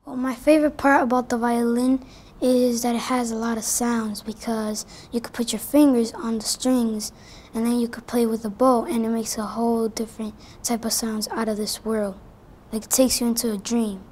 Well, my favorite part about the violin is that it has a lot of sounds because you could put your fingers on the strings and then you could play with the bow and it makes a whole different type of sounds out of this world. Like it takes you into a dream.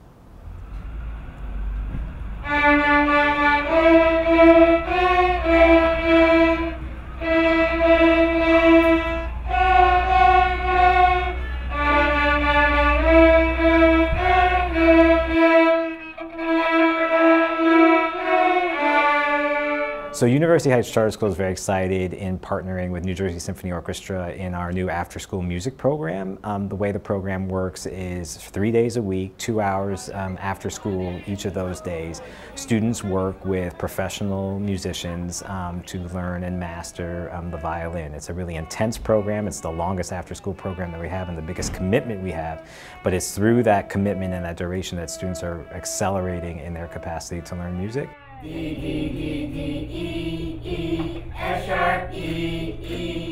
So University Heights Charter School is very excited in partnering with New Jersey Symphony Orchestra in our new after-school music program. The way the program works is 3 days a week, 2 hours after school each of those days. Students work with professional musicians to learn and master the violin. It's a really intense program. It's the longest after-school program that we have and the biggest commitment we have. But it's through that commitment and that duration that students are accelerating in their capacity to learn music.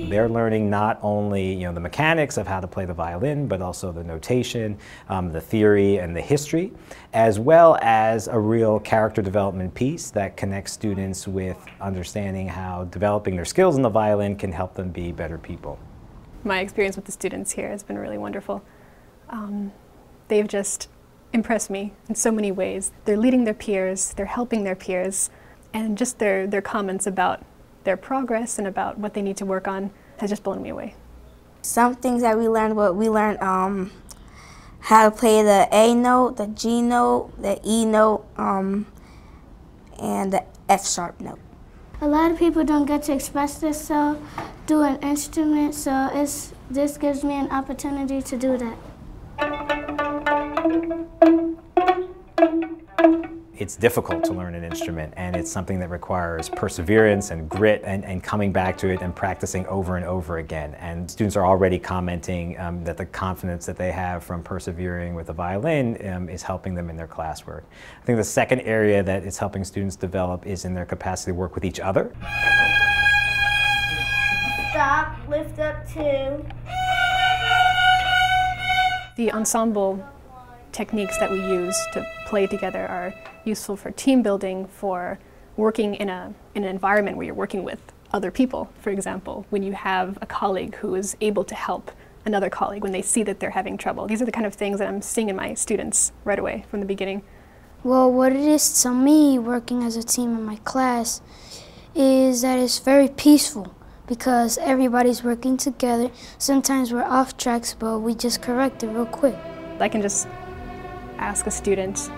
They're learning not only the mechanics of how to play the violin, but also the notation, the theory, and the history, as well as a real character development piece that connects students with understanding how developing their skills in the violin can help them be better people. My experience with the students here has been really wonderful. They've just impress me in so many ways. They're leading their peers, they're helping their peers, and just their comments about their progress and about what they need to work on has just blown me away. Some things that we learned, how to play the A note, the G note, the E note, and the F sharp note. A lot of people don't get to express themselves through an instrument, so this gives me an opportunity to do that. It's difficult to learn an instrument, and it's something that requires perseverance and grit and coming back to it and practicing over and over again. And students are already commenting that the confidence that they have from persevering with the violin is helping them in their classwork. I think the second area that is helping students develop is in their capacity to work with each other. Stop, lift up 2. The ensemble techniques that we use to play together are useful for team building, for working in an environment where you're working with other people. For example, when you have a colleague who is able to help another colleague when they see that they're having trouble. These are the kind of things that I'm seeing in my students right away from the beginning. Well, what it is to me working as a team in my class is that it's very peaceful because everybody's working together. Sometimes we're off tracks, but we just correct it real quick. I can just ask a student,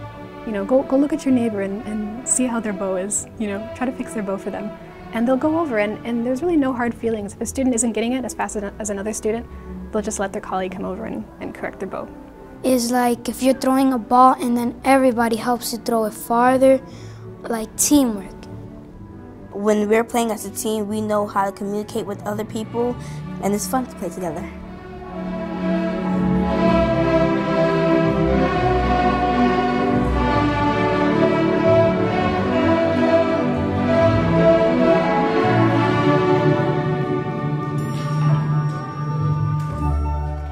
go look at your neighbor and see how their bow is, try to fix their bow for them. And they'll go over and there's really no hard feelings. If a student isn't getting it as fast as another student, they'll just let their colleague come over and correct their bow. It's like if you're throwing a ball and then everybody helps you throw it farther, like teamwork. When we're playing as a team, we know how to communicate with other people, and it's fun to play together.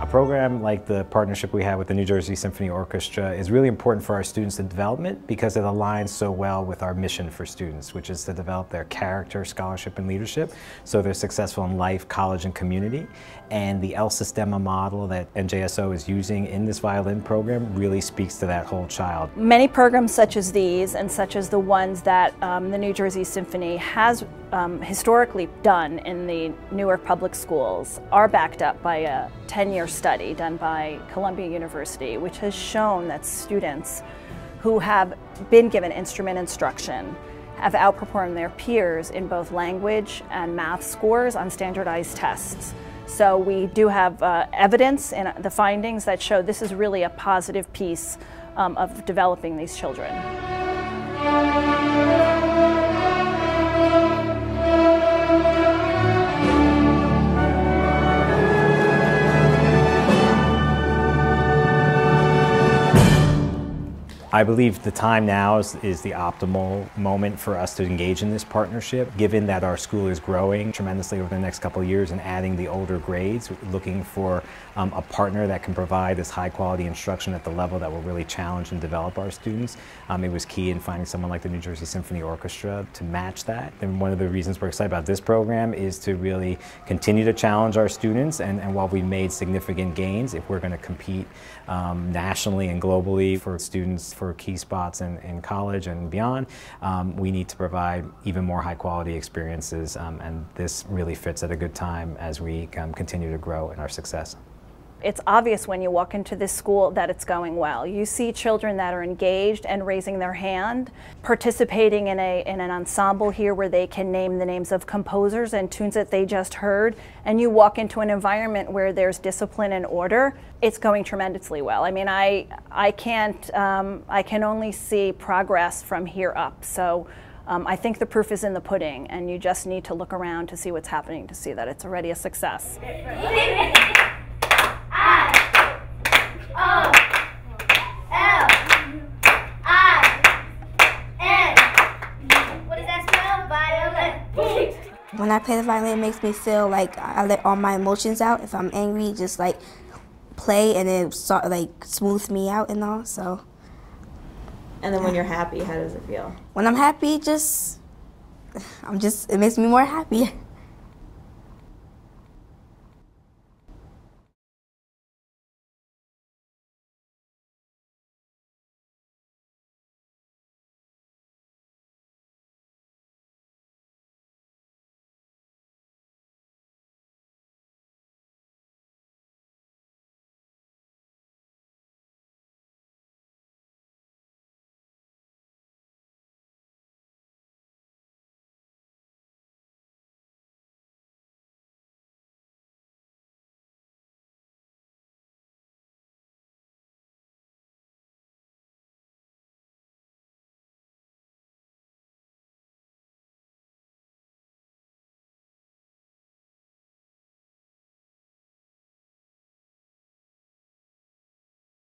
A program like the partnership we have with the New Jersey Symphony Orchestra is really important for our students' development because it aligns so well with our mission for students, which is to develop their character, scholarship, and leadership so they're successful in life, college, and community. And the Sistema model that Njso is using in this violin program really speaks to that whole child. Many programs such as these and such as the ones that the New Jersey Symphony has historically done in the Newark public schools are backed up by a 10-year study done by Columbia University, which has shown that students who have been given instrument instruction have outperformed their peers in both language and math scores on standardized tests. So we do have evidence in the findings that show this is really a positive piece of developing these children. I believe the time now is the optimal moment for us to engage in this partnership, given that our school is growing tremendously over the next couple of years and adding the older grades, looking for a partner that can provide this high quality instruction at the level that will really challenge and develop our students. It was key in finding someone like the New Jersey Symphony Orchestra to match that. And one of the reasons we're excited about this program is to really continue to challenge our students, and while we made significant gains, if we're going to compete nationally and globally for students for key spots in college and beyond, we need to provide even more high quality experiences, and this really fits at a good time as we continue to grow in our success. It's obvious when you walk into this school that it's going well. You see children that are engaged and raising their hand, participating in an ensemble here where they can name the names of composers and tunes that they just heard, and you walk into an environment where there's discipline and order. It's going tremendously well. I mean, I can only see progress from here up. So I think the proof is in the pudding, and you just need to look around to see what's happening to see that it's already a success. When I play the violin, it makes me feel like I let all my emotions out. If I'm angry, just like play and it sort of like smooths me out and all. So. And then when you're happy, how does it feel? When I'm happy, it makes me more happy.